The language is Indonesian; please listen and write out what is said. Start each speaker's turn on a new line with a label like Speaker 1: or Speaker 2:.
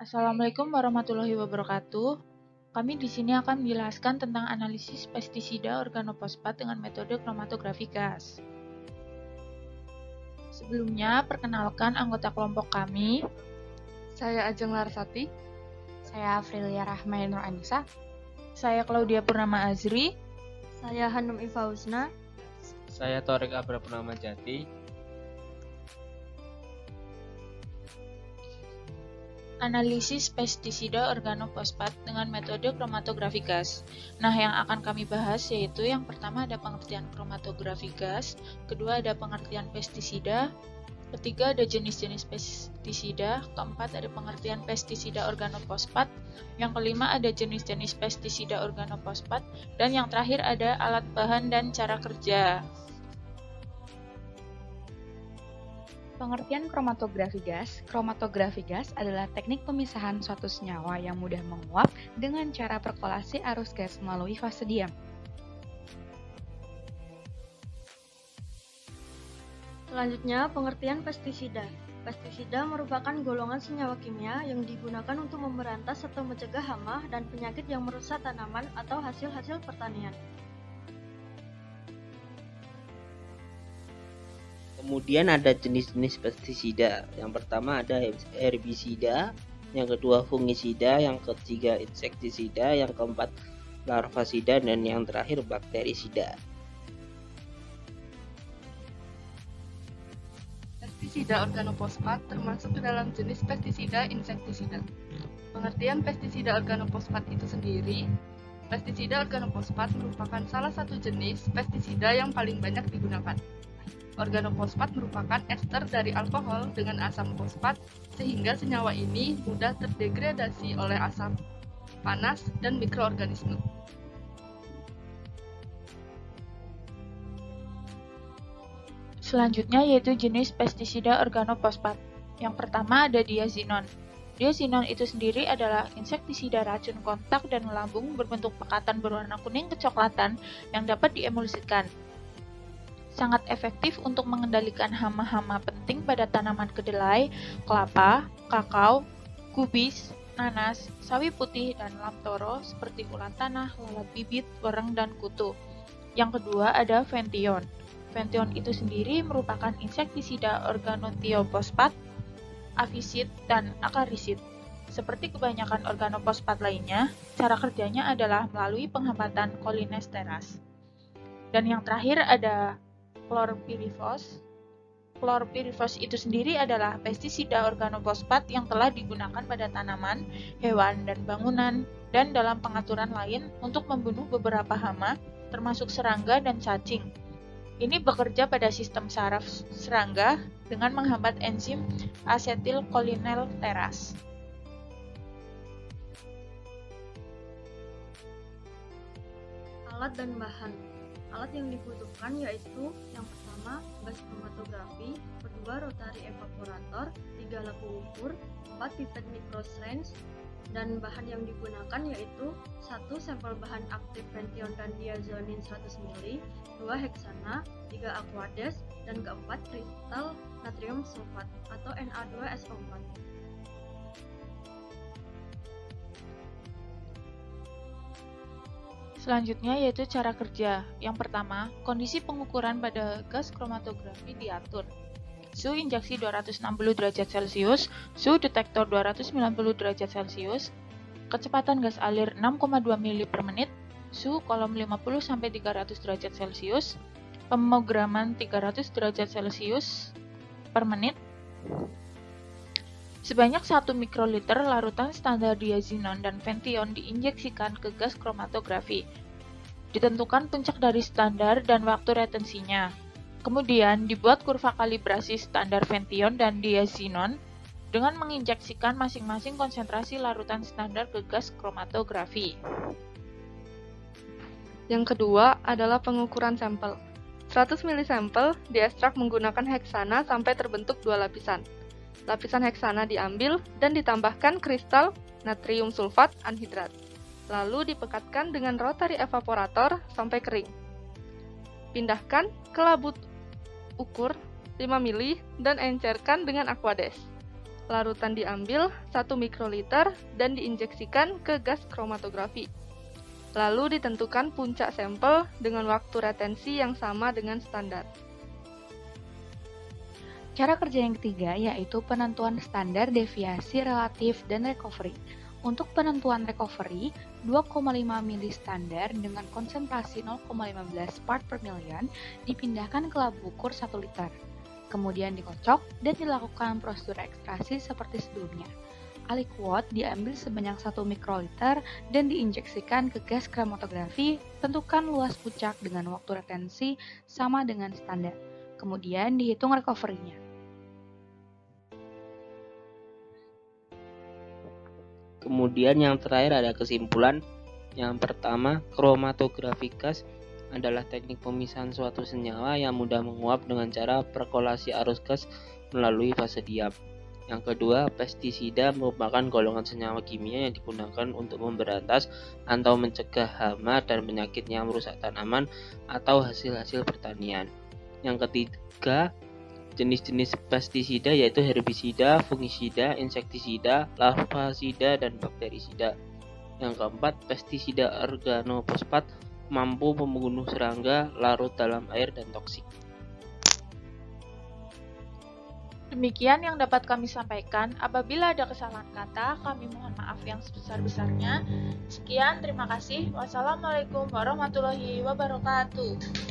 Speaker 1: Assalamualaikum warahmatullahi wabarakatuh. Kami di sini akan menjelaskan tentang analisis pestisida organofosfat dengan metode kromatografi gas. Sebelumnya, perkenalkan anggota kelompok kami.
Speaker 2: Saya Ajeng Larsati.
Speaker 3: Saya Afrilia Rahmain Nur Anissa.
Speaker 1: Saya Claudia Purnama Azri.
Speaker 4: Saya Hanum Iva Husna.
Speaker 5: Saya Torik Abra Purnama Jati.
Speaker 1: Analisis pestisida organofosfat dengan metode kromatografi gas. Nah, yang akan kami bahas yaitu yang pertama ada pengertian kromatografi gas, kedua ada pengertian pestisida, ketiga ada jenis-jenis pestisida, keempat ada pengertian pestisida organofosfat, yang kelima ada jenis-jenis pestisida organofosfat, dan yang terakhir ada alat bahan dan cara kerja.
Speaker 3: Pengertian kromatografi gas. Kromatografi gas adalah teknik pemisahan suatu senyawa yang mudah menguap dengan cara perkolasi arus gas melalui fase diam.
Speaker 4: Selanjutnya, pengertian pestisida. Pestisida merupakan golongan senyawa kimia yang digunakan untuk memberantas atau mencegah hama dan penyakit yang merusak tanaman atau hasil-hasil pertanian.
Speaker 6: Kemudian ada jenis-jenis pestisida. Yang pertama ada herbisida, yang kedua fungisida, yang ketiga insektisida, yang keempat larvasida, dan yang terakhir bakterisida.
Speaker 2: Pestisida organofosfat termasuk ke dalam jenis pestisida insektisida. Pengertian pestisida organofosfat itu sendiri, pestisida organofosfat merupakan salah satu jenis pestisida yang paling banyak digunakan. Organofosfat merupakan ester dari alkohol dengan asam fosfat, sehingga senyawa ini mudah terdegradasi oleh asam, panas, dan mikroorganisme.
Speaker 1: Selanjutnya yaitu jenis pestisida organofosfat. Yang pertama ada diazinon. Diazinon itu sendiri adalah insektisida racun kontak dan melambung berbentuk pekatan berwarna kuning kecoklatan yang dapat diemulsikan. Sangat efektif untuk mengendalikan hama-hama penting pada tanaman kedelai, kelapa, kakao, kubis, nanas, sawi putih, dan lamtoro seperti ulat tanah, lalat bibit, wereng, dan kutu. Yang kedua ada fention. Fention itu sendiri merupakan insektisida organotiofosfat, afisid, dan akarisid. Seperti kebanyakan organofosfat lainnya, cara kerjanya adalah melalui penghambatan kolinesterase. Dan yang terakhir ada klorpirifos. Klorpirifos itu sendiri adalah pestisida organofosfat yang telah digunakan pada tanaman, hewan, dan bangunan, dan dalam pengaturan lain untuk membunuh beberapa hama, termasuk serangga dan cacing. Ini bekerja pada sistem saraf serangga dengan menghambat enzim asetilkolinelterase.
Speaker 4: Alat dan bahan. Alat yang dibutuhkan yaitu yang pertama gas kromatografi, kedua rotary evaporator, 3 laku ukur, 4 pipet microsyringe, dan bahan yang digunakan yaitu 1 sampel bahan aktif fention dan diazonin 100 ml, 2 heksana, 3 aquades, dan keempat kristal natrium sulfat atau Na2SO4.
Speaker 1: Selanjutnya yaitu cara kerja. Yang pertama, kondisi pengukuran pada gas kromatografi diatur. Suhu injeksi 260 derajat Celcius, suhu detektor 290 derajat Celcius, kecepatan gas alir 6,2 mili per menit, suhu kolom 50-300 derajat Celcius, pemograman 300 derajat Celcius per menit. Sebanyak 1 mikroliter larutan standar diazinon dan fention diinjeksikan ke gas kromatografi. Ditentukan puncak dari standar dan waktu retensinya. Kemudian dibuat kurva kalibrasi standar fention dan diazinon dengan menginjeksikan masing-masing konsentrasi larutan standar ke gas kromatografi.
Speaker 2: Yang kedua adalah pengukuran sampel. 100 ml sampel diekstrak menggunakan heksana sampai terbentuk 2 lapisan. Lapisan heksana diambil dan ditambahkan kristal natrium sulfat anhidrat. Lalu dipekatkan dengan rotary evaporator sampai kering. Pindahkan ke labu ukur 5 mili dan encerkan dengan aquades. Larutan diambil 1 mikroliter dan diinjeksikan ke gas kromatografi. Lalu ditentukan puncak sampel dengan waktu retensi yang sama dengan standar.
Speaker 3: Cara kerja yang ketiga yaitu penentuan standar deviasi relatif dan recovery. Untuk penentuan recovery, 2,5 mili standar dengan konsentrasi 0,15 part per million dipindahkan ke labu ukur 1 liter. Kemudian dikocok dan dilakukan prosedur ekstraksi seperti sebelumnya. Aliquot diambil sebanyak 1 mikroliter dan diinjeksikan ke gas kromatografi. Tentukan luas puncak dengan waktu retensi sama dengan standar. Kemudian dihitung recovery-nya.
Speaker 6: Kemudian yang terakhir ada kesimpulan. Yang pertama, kromatografi gas adalah teknik pemisahan suatu senyawa yang mudah menguap dengan cara perkolasi arus gas melalui fase diam. Yang kedua, pestisida merupakan golongan senyawa kimia yang digunakan untuk memberantas atau mencegah hama dan penyakit yang merusak tanaman atau hasil-hasil pertanian. Yang ketiga, jenis-jenis pestisida yaitu herbisida, fungisida, insektisida, larvasida, dan bakterisida. Yang keempat, pestisida organofosfat mampu membunuh serangga, larut dalam air, dan toksik.
Speaker 1: Demikian yang dapat kami sampaikan. Apabila ada kesalahan kata, kami mohon maaf yang sebesar-besarnya. Sekian, terima kasih. Wassalamualaikum warahmatullahi wabarakatuh.